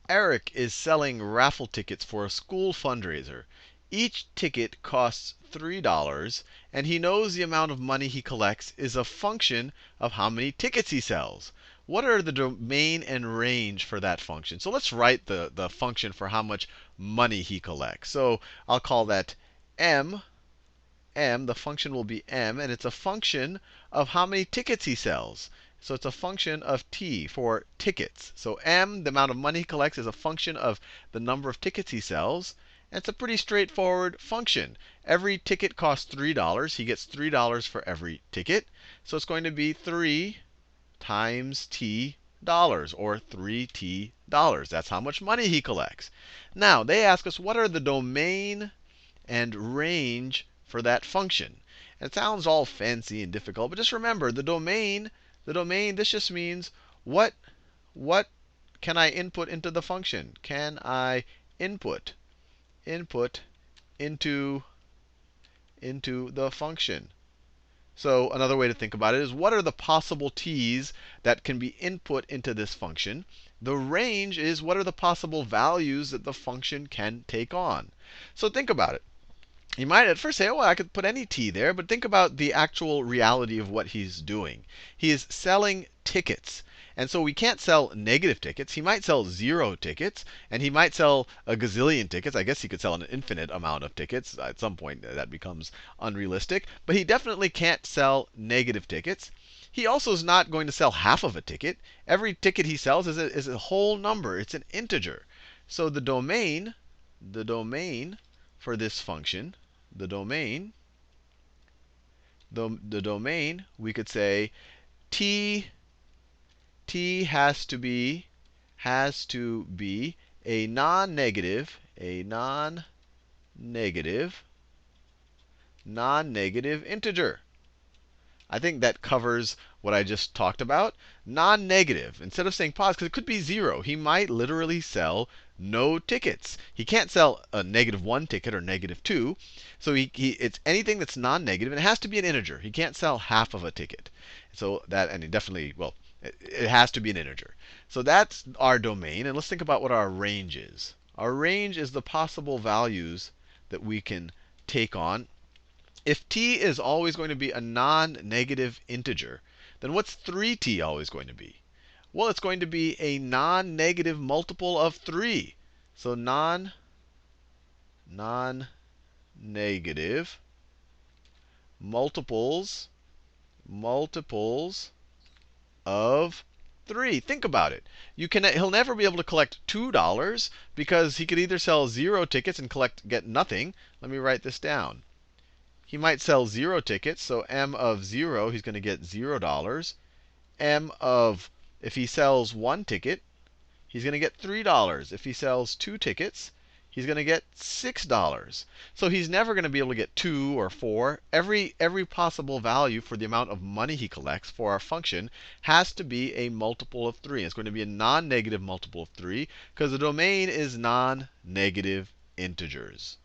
Eric is selling raffle tickets for a school fundraiser. Each ticket costs $3, and he knows the amount of money he collects is a function of how many tickets he sells. What are the domain and range for that function? So let's write the function for how much money he collects. So I'll call that m. The function will be m, and it's a function of how many tickets he sells. So it's a function of t for tickets. So m, the amount of money he collects, is a function of the number of tickets he sells. And it's a pretty straightforward function. Every ticket costs $3. He gets $3 for every ticket. So it's going to be 3 times t dollars, or 3t dollars. That's how much money he collects. Now, they ask us, what are the domain and range for that function? And it sounds all fancy and difficult, but just remember, the domain, this just means what can I input into the function? Can I input into the function? So another way to think about it is, what are the possible t's that can be input into this function? The range is, what are the possible values that the function can take on? So think about it. You might at first say, oh, well, I could put any t there, but think about the actual reality of what he's doing. He is selling tickets. And so we can't sell negative tickets. He might sell 0 tickets, and he might sell a gazillion tickets. I guess he could sell an infinite amount of tickets. At some point, that becomes unrealistic. But he definitely can't sell negative tickets. He also is not going to sell half of a ticket. Every ticket he sells is a whole number. It's an integer. So the domain for this function, the domain, we could say t has to be a non-negative integer. I think that covers what I just talked about. Non-negative, instead of saying positive, because it could be 0. He might literally sell no tickets. He can't sell a -1 ticket or -2. So it's anything that's non-negative, and it has to be an integer. He can't sell half of a ticket. So that, and it definitely, well, it has to be an integer. So that's our domain. And let's think about what our range is. Our range is the possible values that we can take on. If t is always going to be a non-negative integer, then what's 3t always going to be? Well, it's going to be a non-negative multiple of 3. So non-negative multiples of 3. Think about it. He'll never be able to collect $2 because he could either sell 0 tickets and get nothing. Let me write this down. He might sell 0 tickets, so m of 0, he's going to get $0. If he sells 1 ticket, he's going to get $3. If he sells 2 tickets, he's going to get $6. So he's never going to be able to get 2 or 4. Every possible value for the amount of money he collects for our function has to be a multiple of 3. It's going to be a non-negative multiple of 3 because the domain is non-negative integers.